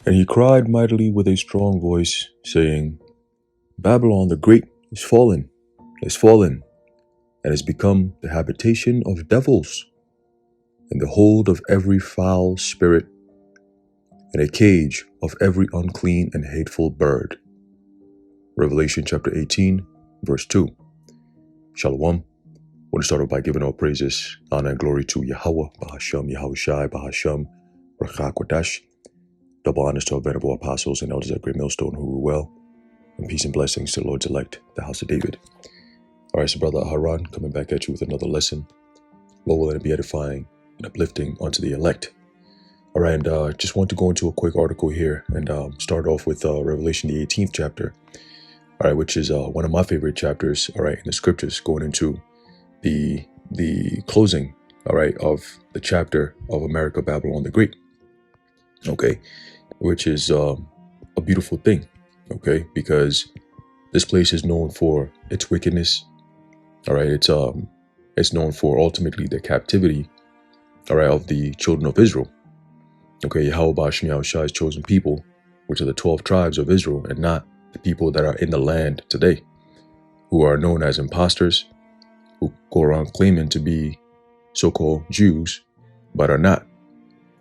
And he cried mightily with a strong voice, saying, Babylon the Great is fallen, and has become the habitation of devils, and the hold of every foul spirit, and a cage of every unclean and hateful bird. Revelation chapter 18, verse 2. Shalom. I want to start off by giving all praises, honor, and glory to Yahweh, Bahasham, Yahushai, Bahasham, Rachakwadash. Double honors to our venerable apostles and elders at Great Millstone who rule well, and peace and blessings to the Lord's elect, the house of David. All right, so Brother Aharon coming back at you with another lesson. Lord willing to be edifying and uplifting unto the elect. All right, and just want to go into a quick article here and start off with Revelation, the 18th chapter, all right, which is one of my favorite chapters, all right, in the scriptures, going into the closing, all right, of the chapter of America, Babylon the Great, okay, which is a beautiful thing, okay, because this place is known for its wickedness, all right, it's known for ultimately the captivity, all right, of the children of Israel, okay, Yahweh Bashim Yahushai's chosen people, which are the 12 tribes of Israel, and not the people that are in the land today, who are known as imposters, who go around claiming to be so-called Jews, but are not,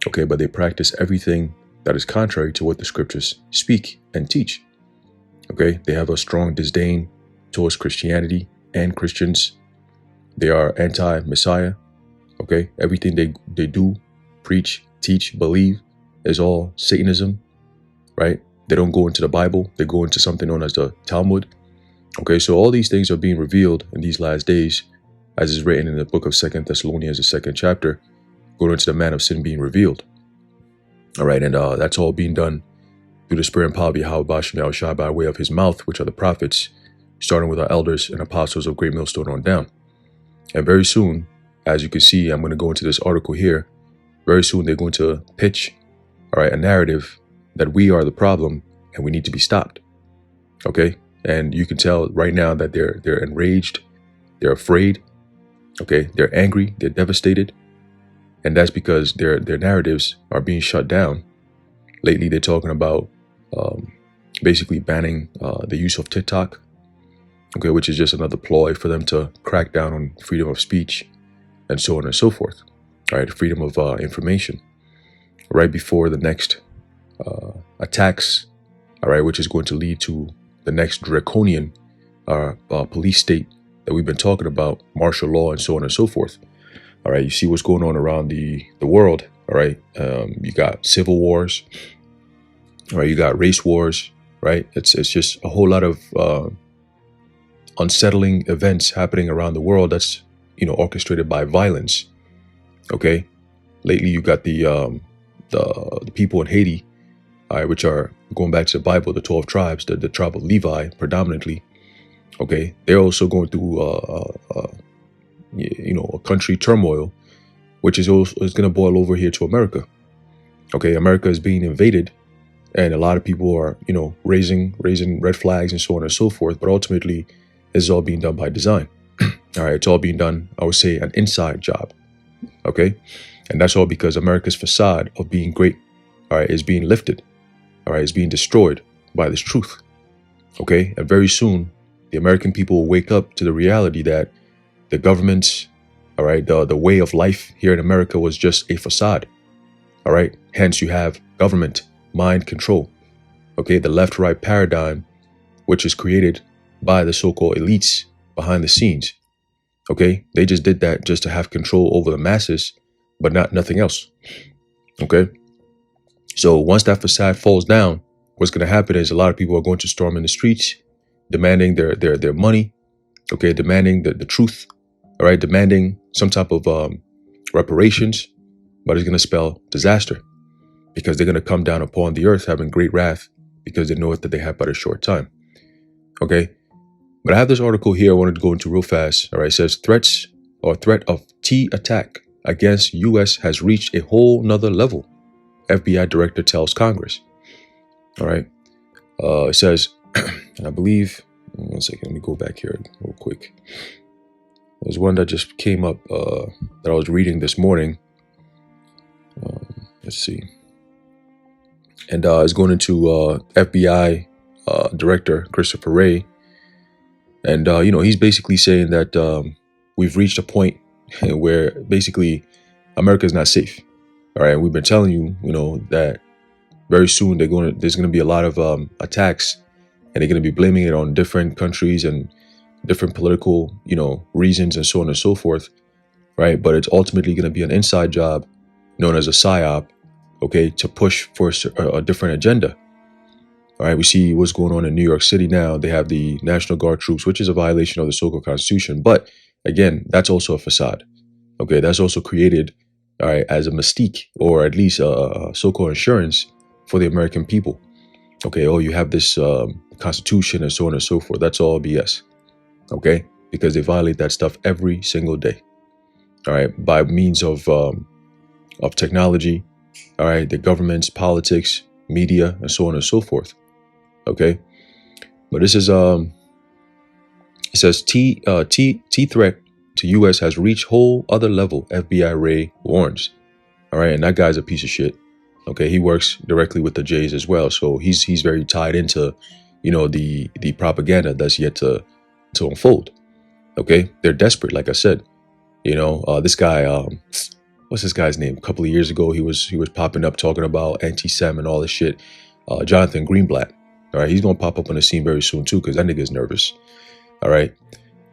okay, but they practice everything that is contrary to what the scriptures speak and teach, okay, they have a strong disdain towards Christianity and Christians, they are anti-Messiah, okay, everything they do, preach, teach, believe is all Satanism, right? They don't go into the Bible, they go into something known as the Talmud, okay, so all these things are being revealed in these last days, as is written in the book of 2 Thessalonians, the 2nd chapter, going into the man of sin being revealed. All right, and that's all being done through the spirit and power of Yahweh Bashim Yahushai by way of his mouth, which are the prophets, starting with our elders and apostles of Great Millstone on down. And very soon, as you can see, I'm going to go into this article here, very soon they're going to pitch, all right, a narrative that we are the problem and we need to be stopped, okay? And you can tell right now that they're enraged, they're afraid, okay? They're angry, they're devastated, and that's because their narratives are being shut down. Lately, they're talking about basically banning the use of TikTok, okay, which is just another ploy for them to crack down on freedom of speech and so on and so forth, all right, freedom of information, right before the next attacks, all right, which is going to lead to the next draconian police state that we've been talking about, martial law and so on and so forth. All right, you see what's going on around the world, all right? You got civil wars, all right? You got race wars, right? It's just a whole lot of unsettling events happening around the world that's, you know, orchestrated by violence, okay? Lately, you got the people in Haiti, all right, which are, going back to the Bible, the 12 tribes, the tribe of Levi predominantly, okay? They're also going through you know, a country turmoil, which is also is going to boil over here to America. Okay, America is being invaded, and a lot of people are, you know, raising red flags and so on and so forth. But ultimately, this is all being done by design. All right, it's all being done, I would say, an inside job. Okay, and that's all because America's facade of being great, all right, is being lifted. All right, is being destroyed by this truth. Okay, and very soon, the American people will wake up to the reality that the government's, all right, the way of life here in America was just a facade, all right? Hence, you have government, mind control, okay? The left-right paradigm, which is created by the so-called elites behind the scenes, okay? They just did that just to have control over the masses, but nothing else, okay? So once that facade falls down, what's going to happen is a lot of people are going to storm in the streets, demanding their money, okay? Demanding the truth, all right, demanding some type of reparations, but it's going to spell disaster because they're going to come down upon the earth having great wrath because they know that they have but a short time. Okay, but I have this article here I wanted to go into real fast. All right, it says threat of T attack against U.S. has reached a whole nother level. FBI director tells Congress. All right, it says, and I believe, one second, let me go back here real quick. There's one that just came up that I was reading this morning. Let's see. and is going into FBI Director Christopher Wray, and he's basically saying that we've reached a point where basically America is not safe. All right, we've been telling you, that very soon there's going to be a lot of attacks, and they're going to be blaming it on different countries and different political, reasons and so on and so forth, right? But it's ultimately going to be an inside job known as a PSYOP, okay, to push for a different agenda. All right, we see what's going on in New York City now. They have the National Guard troops, which is a violation of the so-called Constitution. But again, that's also a facade. Okay, that's also created, all right, as a mystique, or at least a so-called insurance for the American people. Okay, you have this Constitution and so on and so forth. That's all BS. Okay, because they violate that stuff every single day. All right, by means of technology, all right, the government's politics, media, and so on and so forth. Okay, but this is it says T threat to U.S. has reached whole other level. FBI Wray warns. All right, and that guy's a piece of shit. Okay, he works directly with the Jays as well, so he's very tied into, the propaganda that's yet to unfold. Okay, they're desperate, like I said. This guy, what's this guy's name? A couple of years ago, he was popping up talking about anti-Sem and all this shit. Jonathan Greenblatt. All right, he's gonna pop up on the scene very soon too, because that nigga's nervous. All right,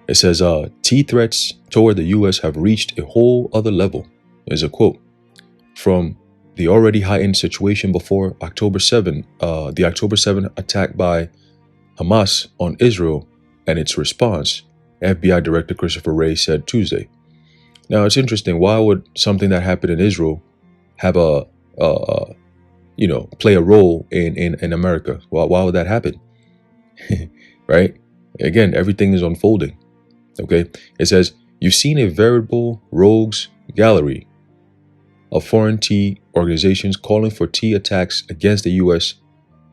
it says T threats toward the U.S. have reached a whole other level. There's a quote from the already heightened situation before October 7, the October 7 attack by Hamas on Israel and its response, FBI Director Christopher Wray said Tuesday. Now, it's interesting. Why would something that happened in Israel have play a role in America? Why would that happen? Right? Again, everything is unfolding. Okay? It says, you've seen a veritable rogues gallery of foreign T organizations calling for T attacks against the U.S.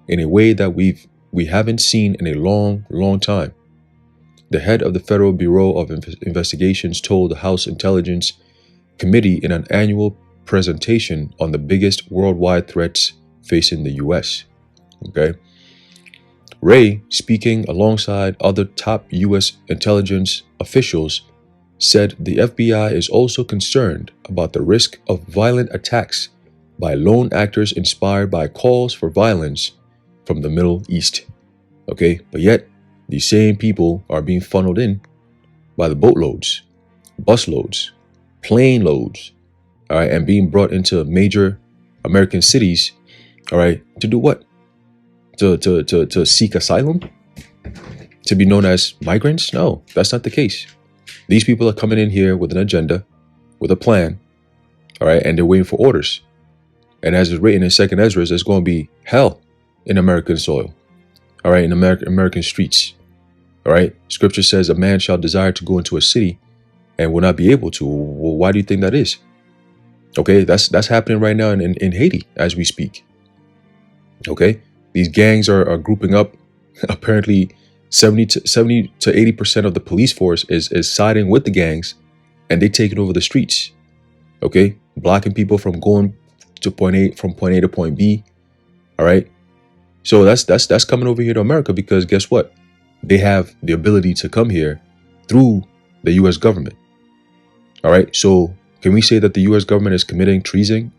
in a way that we haven't seen in a long time. The head of the Federal Bureau of Investigations told the House Intelligence Committee in an annual presentation on the biggest worldwide threats facing the U.S. Okay. Wray, speaking alongside other top U.S. intelligence officials, said the FBI is also concerned about the risk of violent attacks by lone actors inspired by calls for violence from the Middle East. Okay, but yet these same people are being funneled in by the boatloads, busloads, plane loads, all right, and being brought into major American cities, all right, to do what? To seek asylum? To be known as migrants? No, that's not the case. These people are coming in here with an agenda, with a plan, all right, and they're waiting for orders. And as it's written in 2nd Ezra, there's going to be hell in American soil, all right, in American streets, all right. Scripture says a man shall desire to go into a city and will not be able to. Well, why do you think that is? Okay, that's happening right now in Haiti as we speak. Okay, these gangs are grouping up. Apparently, 70 to 80% of the police force is siding with the gangs, and they taking over the streets. Okay, blocking people from going to point A to point B. All right, so that's coming over here to America because guess what? They have the ability to come here through the U.S. government. All right, so can we say that the U.S. government is committing treason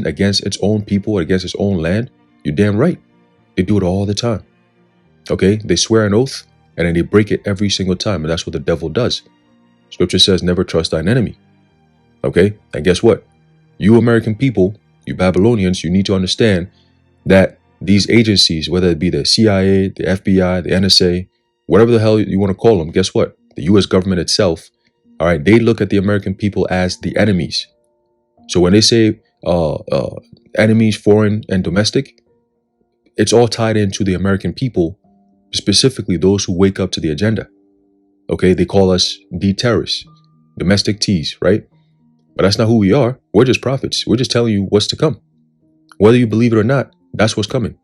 against its own people, against its own land? You're damn right. They do it all the time. Okay, they swear an oath and then they break it every single time, and that's what the devil does. Scripture says, never trust thine enemy. Okay, and guess what? You American people, you Babylonians, you need to understand that these agencies, whether it be the CIA, the FBI, the NSA, whatever the hell you want to call them, guess what? The U.S. government itself, all right, they look at the American people as the enemies. So when they say enemies, foreign and domestic, it's all tied into the American people, specifically those who wake up to the agenda. Okay, they call us D-terrorists, domestic T's, right? But that's not who we are. We're just prophets. We're just telling you what's to come. Whether you believe it or not, that's what's coming.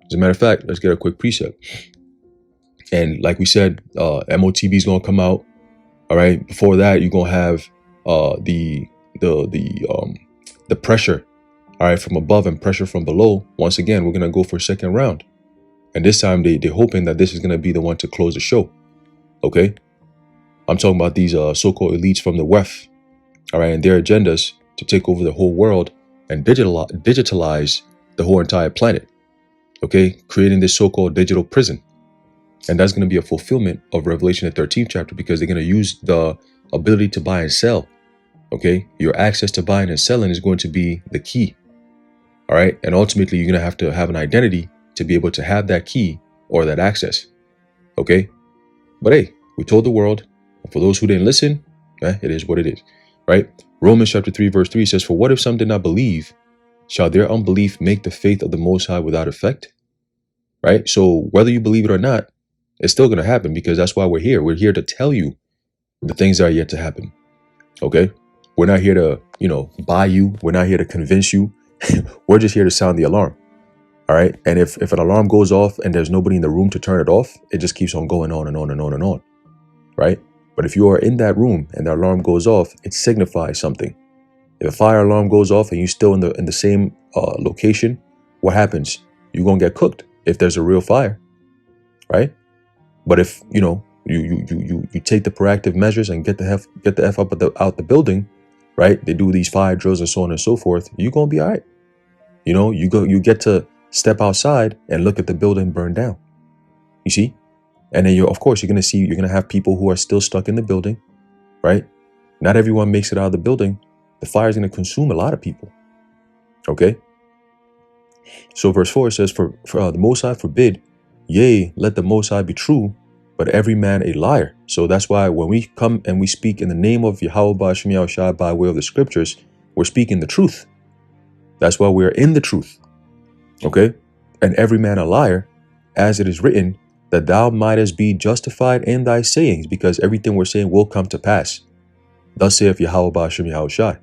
As a matter of fact, let's get a quick precept. And like we said, MOTB is going to come out. All right. Before that, you're going to have the pressure, all right, from above and pressure from below, once again, we're going to go for a second round. And this time they're hoping that this is going to be the one to close the show. Okay. I'm talking about these so-called elites from the West, all right, and their agendas to take over the whole world and digitalize the whole entire planet. Okay. Creating this so-called digital prison. And that's going to be a fulfillment of Revelation, the 13th chapter, because they're going to use the ability to buy and sell. Okay. Your access to buying and selling is going to be the key. All right. And ultimately, you're going to have an identity to be able to have that key or that access. Okay. But hey, we told the world. For those who didn't listen, it is what it is. Right. Romans chapter 3, verse 3 says, "For what if some did not believe? Shall their unbelief make the faith of the Most High without effect?" Right. So whether you believe it or not, it's still going to happen, because that's why we're here. We're here to tell you the things that are yet to happen. Okay. We're not here to, buy you. We're not here to convince you. We're just here to sound the alarm. All right. And if an alarm goes off and there's nobody in the room to turn it off, it just keeps on going on and on and on and on. Right. But if you are in that room and the alarm goes off, it signifies something. If a fire alarm goes off and you're still in the same location, what happens? You're going to get cooked if there's a real fire. Right. But if, you take the proactive measures and get the F up out the building, right? They do these fire drills and so on and so forth. You're going to be all right. You get to step outside and look at the building burn down. You see? And then you're going to have people who are still stuck in the building, right? Not everyone makes it out of the building. The fire is going to consume a lot of people. Okay. So verse 4 says, for the Most High forbid, yea, let the Most High be true, but every man a liar. So that's why when we come and we speak in the name of Yahweh Ba'Shem Yahushua by way of the scriptures, we're speaking the truth. That's why we're in the truth. Okay. And every man a liar, as it is written, that thou mightest be justified in thy sayings, because everything we're saying will come to pass. Thus saith Yahweh Ba'Shem Yahushua.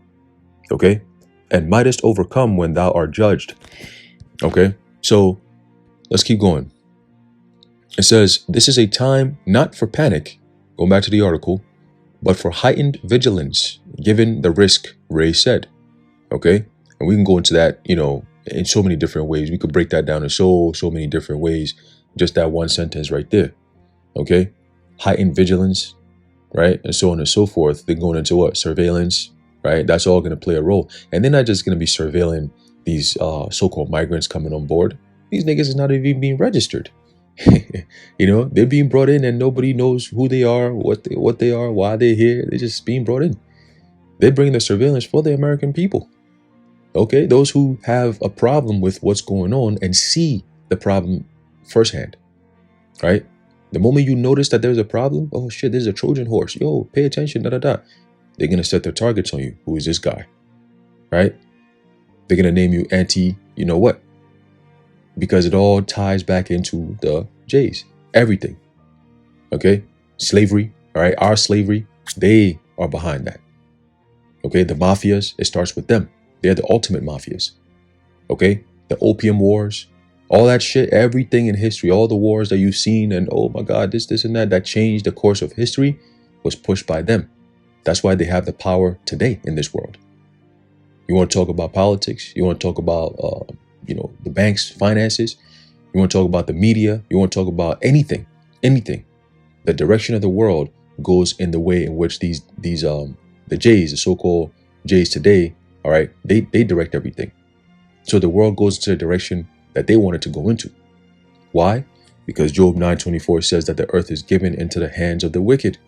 Okay. And mightest overcome when thou art judged. Okay. So let's keep going. It says, this is a time not for panic, going back to the article, but for heightened vigilance, given the risk Ray said. Okay. And we can go into that, in so many different ways. We could break that down in so many different ways. Just that one sentence right there. Okay. Heightened vigilance, right? And so on and so forth. They're going into what? Surveillance, right? That's all going to play a role. And they're not just going to be surveilling these so-called migrants coming on board. These niggas is not even being registered. They're being brought in and nobody knows who they are, what they are, why they're here. They're just being brought in. They bring the surveillance for the American people. Okay, those who have a problem with what's going on and see the problem firsthand, right? The moment you notice that there's a problem, oh shit, there's a Trojan horse. Yo, pay attention, They're gonna set their targets on you. Who is this guy, right? They're gonna name you anti, what? Because it all ties back into the J's. Everything. Okay? Slavery, all right? Our slavery, they are behind that. Okay? The mafias, it starts with them. They're the ultimate mafias. Okay? The opium wars, all that shit, everything in history, all the wars that you've seen and oh my God, this and that changed the course of history was pushed by them. That's why they have the power today in this world. You want to talk about politics? You want to talk about the bank's finances? You want to talk about the media? You want to talk about anything. The direction of the world goes in the way in which the J's, the so-called J's today, all right, they direct everything. So the world goes into the direction that they want it to go into. Why? Because Job 9:24 says that the earth is given into the hands of the wicked.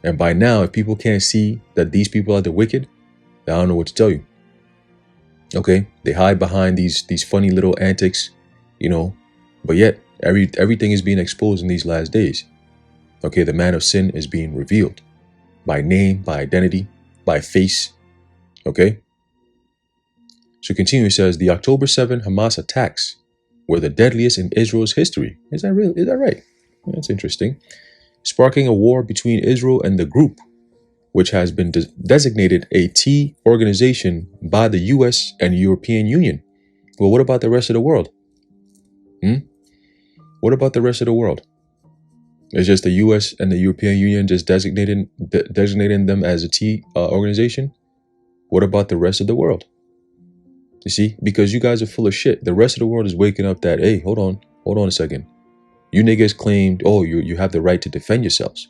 And by now, if people can't see that these people are the wicked, I don't know what to tell you. Okay, they hide behind these funny little antics, but yet everything is being exposed in these last days. Okay, the man of sin is being revealed by name, by identity, by face. Okay. So continue, it says, the October 7 Hamas attacks were the deadliest in Israel's history. Is that real? Is that right? That's interesting. Sparking a war between Israel and the group, which has been designated a T organization by the US and European Union. Well, what about the rest of the world? What about the rest of the world? Is just the US and the European Union just designating them as a T organization? What about the rest of the world? You see, because you guys are full of shit. The rest of the world is waking up that, hey, hold on a second. You niggas claimed, oh, you have the right to defend yourselves,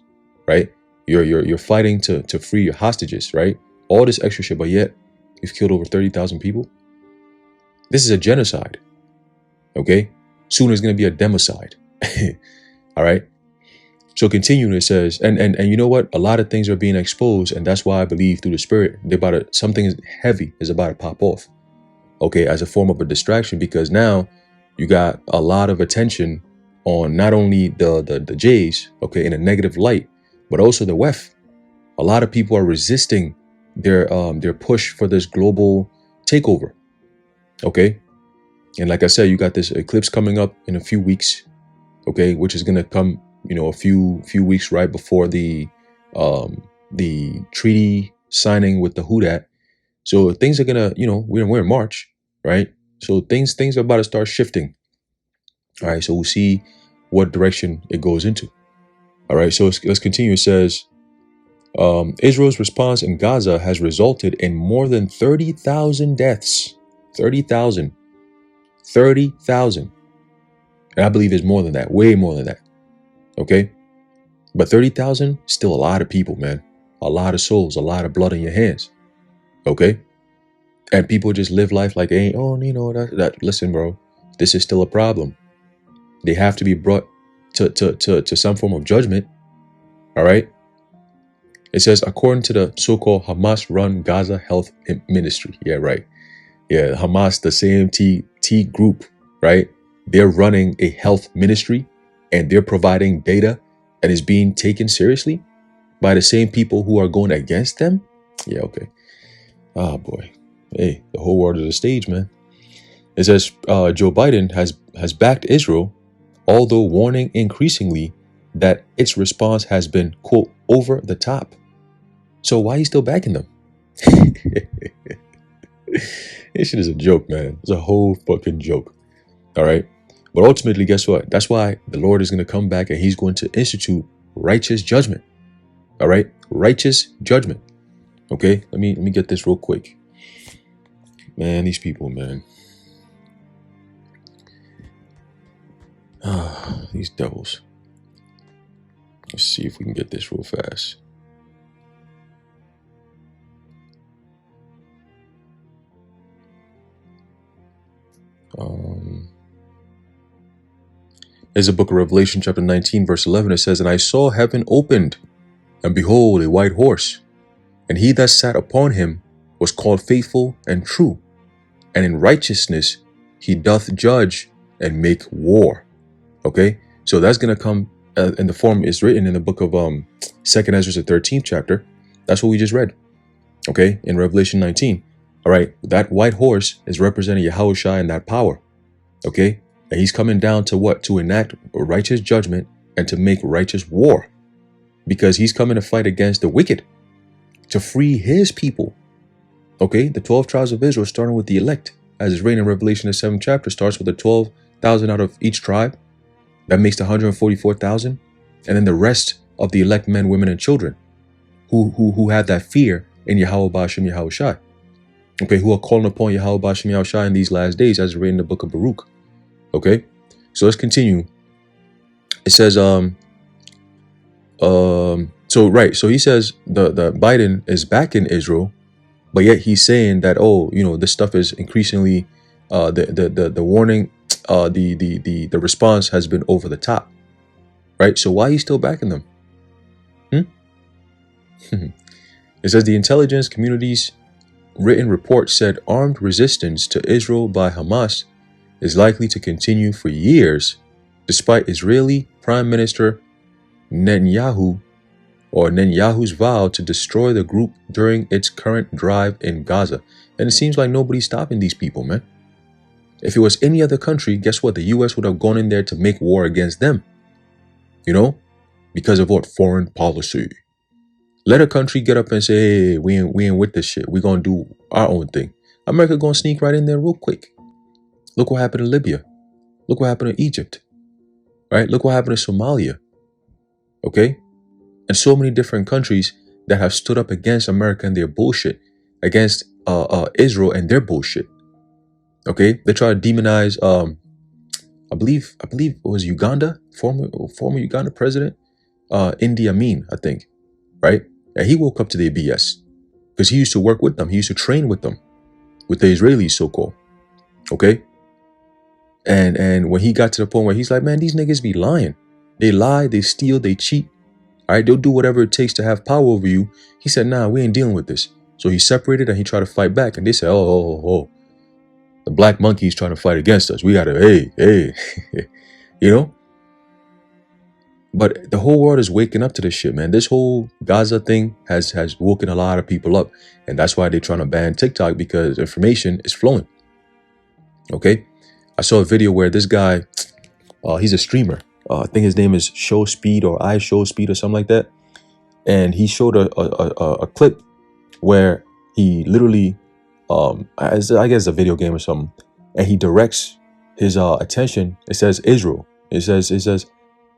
right? You're fighting to free your hostages, right? All this extra shit, but yet you've killed over 30,000 people. This is a genocide. Okay? Soon it's gonna be a democide. All right. So continuing, it says, and you know what? A lot of things are being exposed, and that's why I believe through the Spirit, something heavy is about to pop off. Okay, as a form of a distraction, because now you got a lot of attention on not only the Jays, okay, in a negative light, but also the WEF. A lot of people are resisting their push for this global takeover. Okay, and like I said, you got this eclipse coming up in a few weeks, okay, which is gonna come, a few weeks right before the treaty signing with the Hudat. So things are gonna, we're in March, right? So things are about to start shifting. All right, so we'll see what direction it goes into. All right, so let's continue. It says, Israel's response in Gaza has resulted in more than 30,000 deaths. 30,000. And I believe it's more than that, way more than that. Okay? But 30,000, still a lot of people, man. A lot of souls, a lot of blood in your hands. Okay? And people just live life like, that. Listen, bro, this is still a problem. They have to be brought to some form of judgment. All right? It says, according to the so-called Hamas-run Gaza Health Ministry. Yeah, right. Yeah, Hamas, the CMT group, right? They're running a health ministry, and they're providing data and is being taken seriously by the same people who are going against them. Yeah, okay. Oh boy. Hey, the whole world is a stage, man. It says Joe Biden has backed Israel, although warning increasingly that its response has been, quote, over the top. So why are you still backing them? This shit is a joke, man. It's a whole fucking joke. All right. But ultimately, guess what? That's why the Lord is going to come back and he's going to institute righteous judgment. All right. Righteous judgment. Okay. Let me get this real quick. Man, these people, man. These devils. Let's see if we can get this real fast. There's a book of Revelation chapter 19 verse 11. It says, and I saw heaven opened, and behold, a white horse, and he that sat upon him was called Faithful and True, and in righteousness he doth judge and make war. Okay, so that's gonna come in the form is written in the book of 2nd Ezra, the 13th chapter. That's what we just read. Okay, in Revelation 19. All right, that white horse is representing Yahushua and that power. Okay, and he's coming down to what? To enact righteous judgment and to make righteous war, because he's coming to fight against the wicked, to free his people. Okay, the 12 tribes of Israel, starting with the elect, as is written in Revelation, the 7th chapter, starts with the 12,000 out of each tribe. That makes the 144,000, and then the rest of the elect men, women, and children, who have that fear in Yahweh Ba'ashem Yahushai. Okay, who are calling upon Yahweh Ba'ashem Yahushai in these last days, as written in the book of Baruch. Okay, so let's continue. It says, so he says the Biden is back in Israel, but yet he's saying that, this stuff is increasingly, the warning, the response has been over the top, right? So why are you still backing them? It says the intelligence community's written report said armed resistance to Israel by Hamas is likely to continue for years, despite Israeli Prime Minister Netanyahu's vow to destroy the group during its current drive in Gaza. And it seems like nobody's stopping these people, man. If it was any other country, guess what? The U.S. would have gone in there to make war against them. Because of what? Foreign policy. Let a country get up and say, hey, we ain't with this shit. We're going to do our own thing. America going to sneak right in there real quick. Look what happened in Libya. Look what happened in Egypt. Right? Look what happened in Somalia. Okay? And so many different countries that have stood up against America and their bullshit, against Israel and their bullshit. Okay, they try to demonize. I believe it was Uganda, former Uganda president, Idi Amin, I think, right? And he woke up to their BS because he used to work with them. He used to train with them, with the Israelis, so called. Okay, and when he got to the point where he's like, man, these niggas be lying. They lie, they steal, they cheat. All right, they'll do whatever it takes to have power over you. He said, nah, we ain't dealing with this. So he separated and he tried to fight back. And they said, oh. The black monkey's trying to fight against us. We gotta, hey, you know? But the whole world is waking up to this shit, man. This whole Gaza thing has woken a lot of people up. And that's why they're trying to ban TikTok, because information is flowing. Okay? I saw a video where this guy, he's a streamer. I think his name is Show Speed or I Show Speed or something like that. And he showed a clip where he literally, I guess a video game or something, and he directs his attention. It says Israel. It says,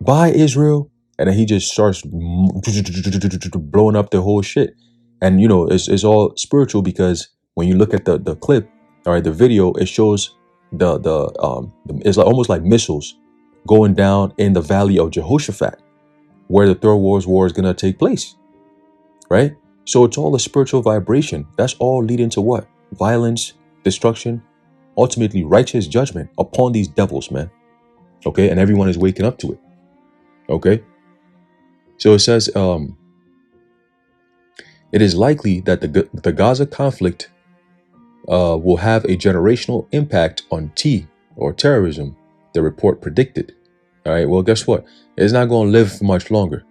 buy Israel, and then he just starts blowing up the whole shit. And you know, it's all spiritual, because when you look at the clip, all right, the video, it shows it's like almost like missiles going down in the valley of Jehoshaphat, where the Third World War is gonna take place, right? So it's all a spiritual vibration. That's all leading to what? Violence, destruction, ultimately righteous judgment upon these devils, man. Okay, and everyone is waking up to it. Okay, so it says, it is likely that the Gaza conflict will have a generational impact on or terrorism, the report predicted. All right, well, guess what? It's not going to live for much longer.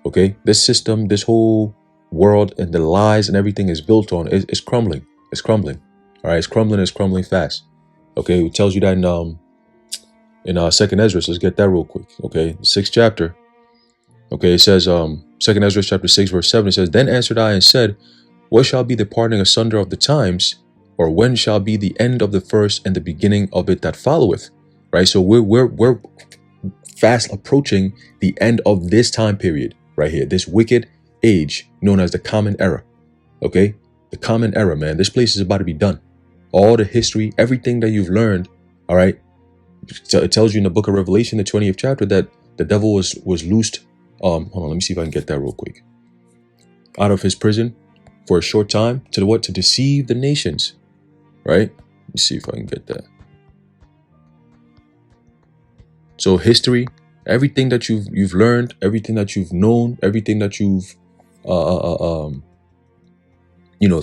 Okay, this system, this whole world and the lies and everything is built on is crumbling. It's crumbling. All right, it's crumbling fast. Okay, it tells you that in Second Ezra. So let's get that real quick. Okay, the 6th chapter. Okay, it says Second Ezra chapter 6 verse 7. It says, then answered I and said, what shall be the parting asunder of the times, or when shall be the end of the first and the beginning of it that followeth? Right. So we're fast approaching the end of this time period right here, this wicked age known as the Common Era. Okay, the Common Era, man. This place is about to be done. All the history, everything that you've learned, all right. It tells you in the book of Revelation, the 20th chapter, that the devil was loosed. Hold on, let me see if I can get that real quick. Out of his prison for a short time to what? To deceive the nations, right? Let me see if I can get that. So history, everything that you've learned, everything that you've known, everything that you've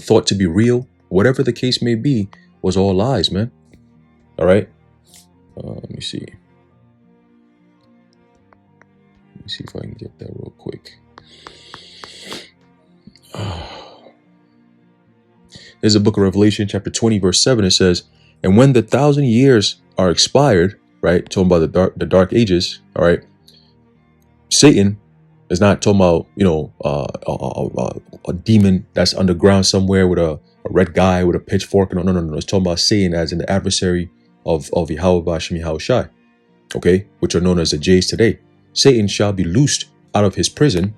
thought to be real, whatever the case may be, was all lies, man. All right. Let me see. Let me see if I can get that real quick. There's a book of Revelation, chapter 20, verse 7. It says, and when the 1,000 years are expired, right, talking about the dark ages, all right, Satan is not talking about, a demon that's underground somewhere with a red guy with a pitchfork. No. It's talking about Satan as an adversary of Yahweh B'Shem Yahushai, okay, which are known as the Jays today. Satan shall be loosed out of his prison,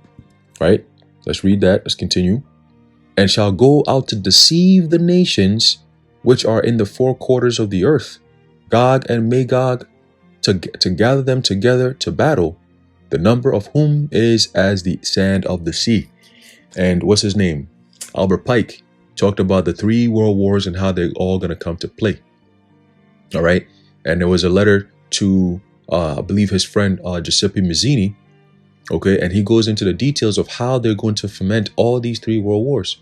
right? Let's read that. Let's continue. And shall go out to deceive the nations which are in the four quarters of the earth, Gog and Magog, to gather them together to battle, the number of whom is as the sand of the sea. And what's his name? Albert Pike talked about the 3 world wars and how they're all going to come to play. All right. And there was a letter to, I believe, his friend Giuseppe Mazzini. Okay. And he goes into the details of how they're going to foment all these 3 world wars.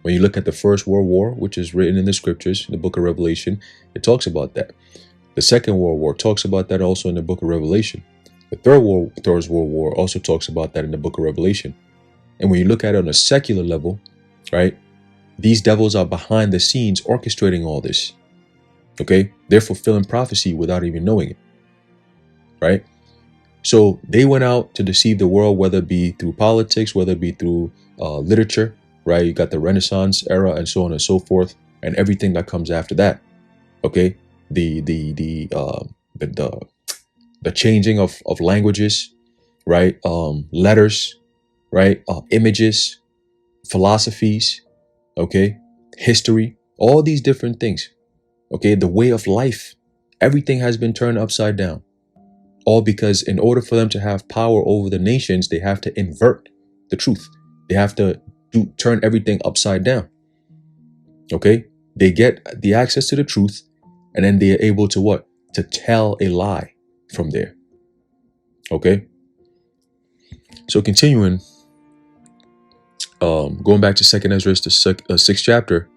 When you look at the First World War, which is written in the scriptures, in the book of Revelation, it talks about that. The Second World War talks about that also in the book of Revelation. The Third World War also talks about that in the book of Revelation. And when you look at it on a secular level, right, these devils are behind the scenes orchestrating all this. Okay, they're fulfilling prophecy without even knowing it. Right? So they went out to deceive the world, whether it be through politics, whether it be through literature, right? You got the Renaissance era and so on and so forth, and everything that comes after that. Okay, the changing of languages, right? Letters, right? Images, philosophies, okay, history, all these different things. Okay, the way of life, everything has been turned upside down. All because in order for them to have power over the nations, they have to invert the truth. They have to turn everything upside down. Okay, they get the access to the truth, and then they are able to what? To tell a lie from there. Okay, so continuing, going back to 2nd Ezra, the 6th chapter,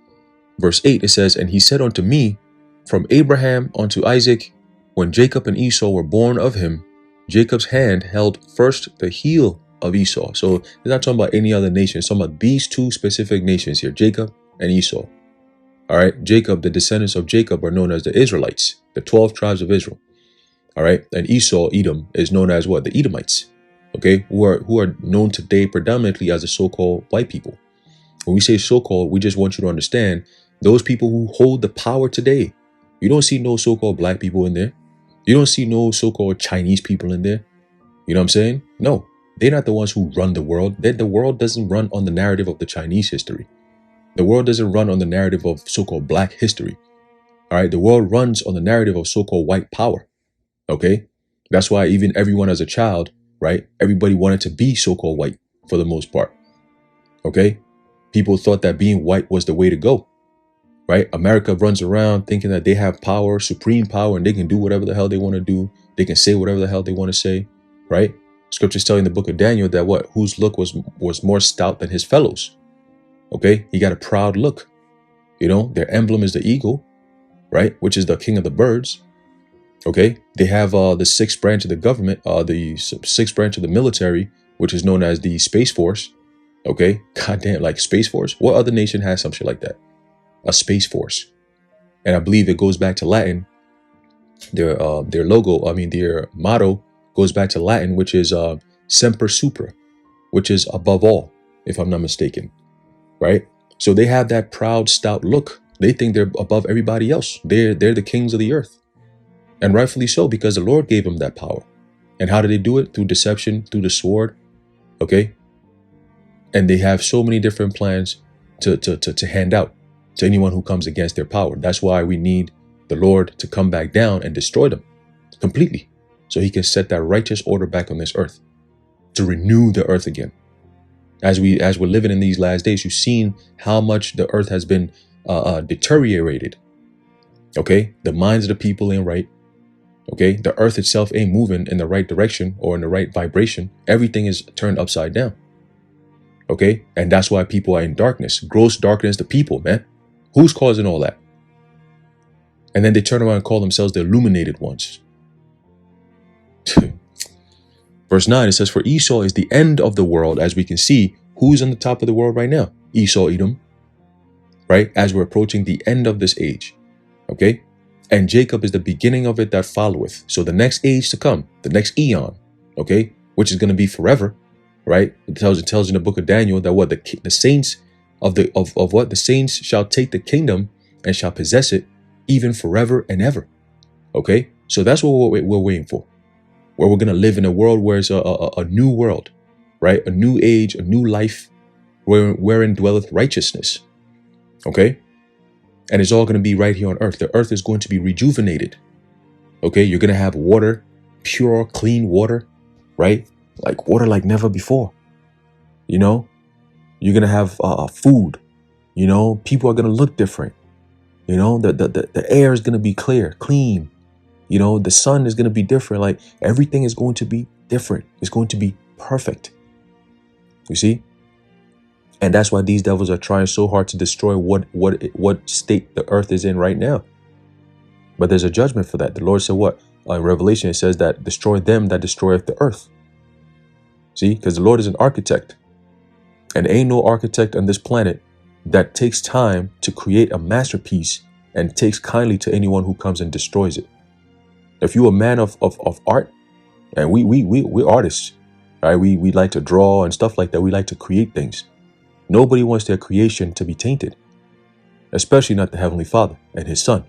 verse 8, it says, "And he said unto me, from Abraham unto Isaac, when Jacob and Esau were born of him, Jacob's hand held first the heel of Esau." So it's not talking about any other nation. It's talking about these two specific nations here, Jacob and Esau. All right, Jacob, the descendants of Jacob are known as the Israelites, the 12 tribes of Israel. All right, and Esau, Edom, is known as what? The Edomites. Okay, who are known today predominantly as the so-called white people. When we say so-called, we just want you to understand those people who hold the power today. You don't see no so-called black people in there. You don't see no so-called Chinese people in there. You know what I'm saying? No, they're not the ones who run the world. The world doesn't run on the narrative of the Chinese history. The world doesn't run on the narrative of so-called black history. All right, the world runs on the narrative of so-called white power. Okay, that's why even everyone as a child, right? Everybody wanted to be so-called white for the most part. Okay, people thought that being white was the way to go. Right? America runs around thinking that they have power, supreme power, and they can do whatever the hell they want to do. They can say whatever the hell they want to say. Right? Scripture's telling the book of Daniel that what? Whose look was more stout than his fellows. Okay? He got a proud look. You know, their emblem is the eagle, right? Which is the king of the birds. Okay? They have the sixth branch of the government, the sixth branch of the military, which is known as the Space Force. Okay? Goddamn, like Space Force. What other nation has some shit like that? A space force. And I believe it goes back to Latin. Their logo, their motto goes back to Latin, which is semper supra, which is above all, if I'm not mistaken. Right? So they have that proud, stout look. They think they're above everybody else. They're the kings of the earth. And rightfully so, because the Lord gave them that power. And how do they do it? Through deception, through the sword. Okay? And they have so many different plans to hand out to anyone who comes against their power. That's why we need the Lord to come back down and destroy them completely, so he can set that righteous order back on this earth, to renew the earth again. As we're living in these last days, you've seen how much the earth has been deteriorated. Okay, the minds of the people ain't right. Okay, the earth itself ain't moving in the right direction or in the right vibration. Everything is turned upside down. Okay, and that's why people are in darkness, gross darkness. The people, man. Who's causing all that? And then they turn around and call themselves the illuminated ones. Verse 9, it says, "For Esau is the end of the world." As we can see, who's on the top of the world right now? Esau, Edom. Right? As we're approaching the end of this age. Okay? And Jacob is the beginning of it that followeth. So the next age to come, the next eon, okay? Which is going to be forever, right? It tells in the book of Daniel that what the saints of what the saints shall take the kingdom and shall possess it even forever and ever. Okay, so that's what we're waiting for, where we're gonna live in a world where it's a new world, right? A new age, a new life, wherein dwelleth righteousness. Okay, and it's all gonna be right here on earth. The earth is going to be rejuvenated. Okay, you're gonna have water, pure, clean water, right? Like water like never before. You know. You're going to have food, you know, people are going to look different. You know, the air is going to be clear, clean. You know, the sun is going to be different. Like everything is going to be different. It's going to be perfect. You see? And that's why these devils are trying so hard to destroy what state the earth is in right now. But there's a judgment for that. The Lord said what? In Revelation, it says that destroy them that destroyeth the earth. See, because the Lord is an architect. And ain't no architect on this planet that takes time to create a masterpiece and takes kindly to anyone who comes and destroys it. If you're a man of art, and we're artists, right? We like to draw and stuff like that. We like to create things. Nobody wants their creation to be tainted, especially not the Heavenly Father and His Son.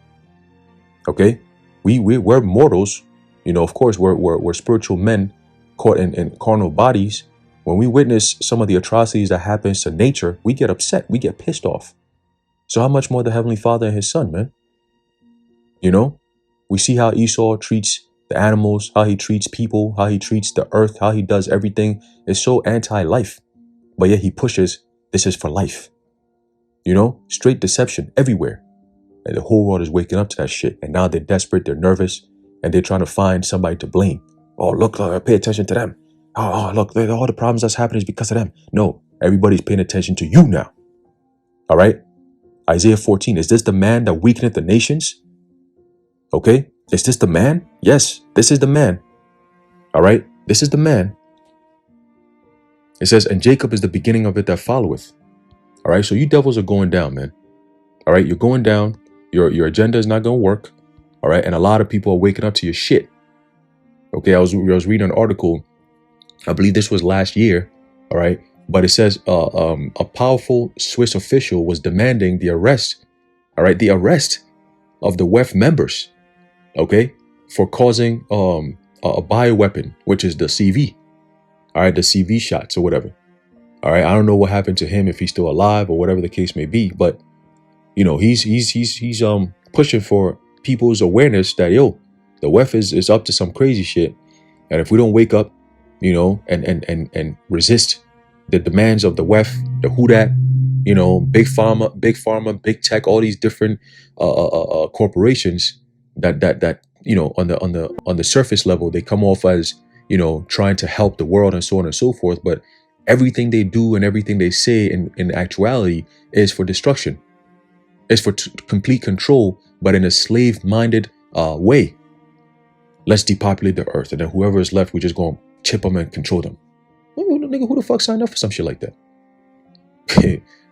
Okay, we're mortals, you know. Of course, we're spiritual men caught in carnal bodies. When we witness some of the atrocities that happens to nature, we get upset. We get pissed off. So how much more the Heavenly Father and His Son, man? You know, we see how Esau treats the animals, how he treats people, how he treats the earth, how he does everything. Is so anti-life, but yet he pushes this is for life. You know, straight deception everywhere. And the whole world is waking up to that shit. And now they're desperate, they're nervous, and they're trying to find somebody to blame. Oh, look, pay attention to them. Oh, look, all the problems that's happening is because of them. No, everybody's paying attention to you now. All right? Isaiah 14, is this the man that weakeneth the nations? Okay? Is this the man? Yes, this is the man. All right? This is the man. It says, and Jacob is the beginning of it that followeth. All right? So you devils are going down, man. All right? You're going down. Your agenda is not going to work. All right? And a lot of people are waking up to your shit. Okay? I was reading an article. I believe this was last year. All right? But it says a powerful Swiss official was demanding the arrest. All right? The arrest of the WEF members. Okay? For causing a bioweapon, which is the CV. All right? The CV shots or whatever. All right? I don't know what happened to him, if he's still alive or whatever the case may be. But, you know, he's pushing for people's awareness that, yo, the WEF is up to some crazy shit. And if we don't wake up, you know, and resist the demands of the WEF, the who dat, you know, big pharma, big tech, all these different corporations that you know, on the surface level, they come off as, you know, trying to help the world and so on and so forth. But everything they do and everything they say in actuality is for destruction. It's for complete control, but in a slave-minded way. Let's depopulate the earth, and then whoever is left, we just go and chip them and control them. Nigga, who the fuck signed up for some shit like that?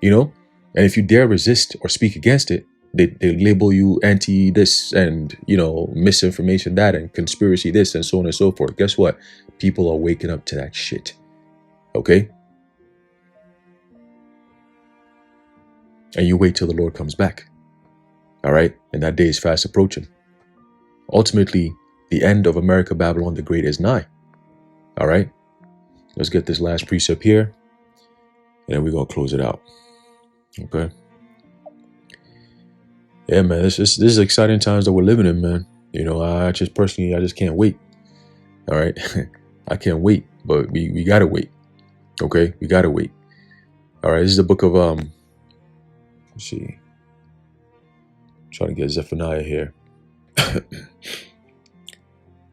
You know? And if you dare resist or speak against it, they label you anti this and, you know, misinformation that and conspiracy this and so on and so forth. Guess what? People are waking up to that shit. Okay? And you wait till the Lord comes back. All right? And that day is fast approaching. Ultimately, the end of America, Babylon the Great is nigh. All right? Let's get this last precept here. And then we're going to close it out. Okay? Yeah, man, this is exciting times that we're living in, man. You know, I just can't wait. All right? I can't wait, but we got to wait. Okay? We got to wait. All right, this is the book of, let's see. I'm trying to get Zephaniah here.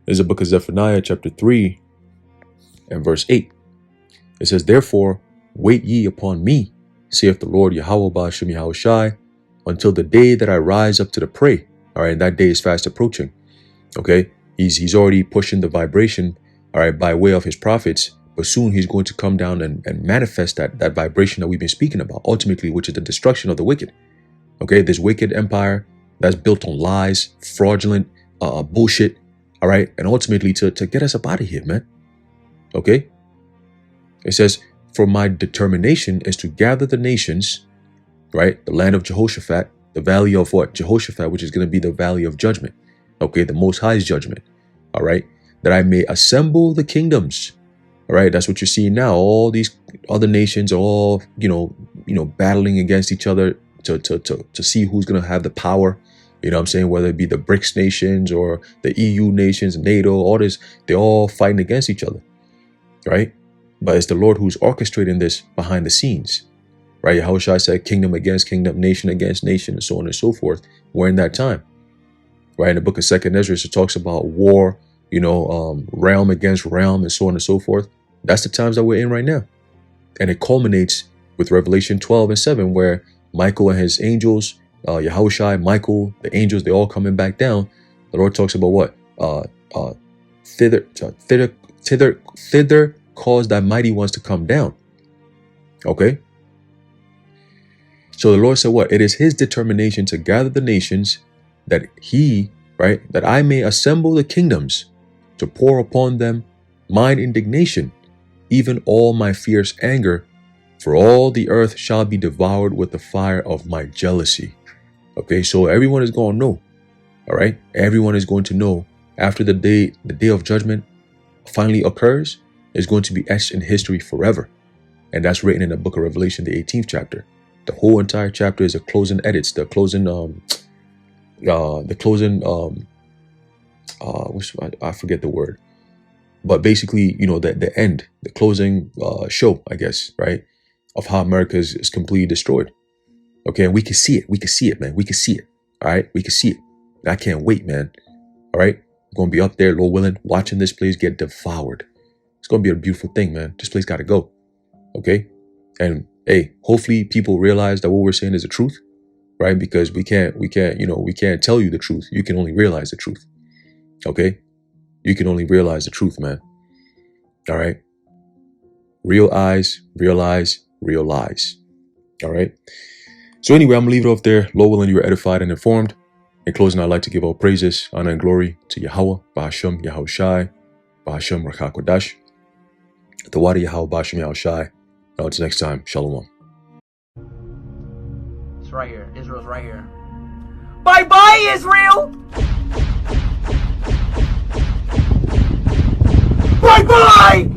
There's a book of Zephaniah, chapter 3, and verse 8. It says, therefore, wait ye upon me, saith the Lord Yahweh Ba'ashem Yahushai, until the day that I rise up to the prey. All right, that day is fast approaching. Okay, he's already pushing the vibration, all right, by way of his prophets, but soon he's going to come down and manifest that vibration that we've been speaking about, ultimately, which is the destruction of the wicked. Okay, this wicked empire that's built on lies, fraudulent bullshit, all right, and ultimately to get us up out of here, man. Okay, it says, for my determination is to gather the nations, right, the land of Jehoshaphat, the valley of what? Jehoshaphat, which is going to be the valley of judgment. Okay, the Most High's judgment. All right, that I may assemble the kingdoms. All right, that's what you're seeing now. All these other nations are all, you know, battling against each other to see who's going to have the power. You know what I'm saying? Whether it be the BRICS nations or the EU nations, NATO, all this, they're all fighting against each other. Right? But it's the Lord who's orchestrating this behind the scenes. Right? Yahushua said kingdom against kingdom, nation against nation, and so on and so forth. We're in that time. Right? In the book of 2nd Ezra, it talks about war, you know, realm against realm, and so on and so forth. That's the times that we're in right now. And it culminates with Revelation 12 and 7, where Michael and his angels, Yahushua, Michael, the angels, they're all coming back down. The Lord talks about what? Thither cause thy mighty ones to come down. Okay? So the Lord said what? It is his determination to gather the nations, that he, right, that I may assemble the kingdoms, to pour upon them mine indignation, even all my fierce anger, for all the earth shall be devoured with the fire of my jealousy. Okay, so everyone is going to know. All right, everyone is going to know after the day of judgment finally occurs, is going to be etched in history forever. And that's written in the book of Revelation, the 18th chapter. The whole entire chapter is a closing edits, the closing the closing I forget the word, but basically, the end, the closing show, I guess, right, of how America is completely destroyed. Okay, and we can see it. We can see it, man. We can see it. All right, we can see it. And I can't wait, man. All right, I'm gonna be up there, Lord willing, watching this place get devoured. It's gonna be a beautiful thing, man. This place gotta go. Okay, and hey, hopefully people realize that what we're saying is the truth, right? Because we can't tell you the truth. You can only realize the truth. Okay, you can only realize the truth, man. All right, real eyes, real eyes, real lies. All right. So anyway, I'm gonna leave it off there. Lord willing, you were edified and informed. In closing, I'd like to give all praises, honor, and glory to Yahweh, Bahasham, Yahushai, Bahasham, Rakakwadash, Tawadi Yahweh, Bahasham, Yahushai. Until next time, Shalom. It's right here. Israel's right here. Bye-bye, Israel! Bye-bye!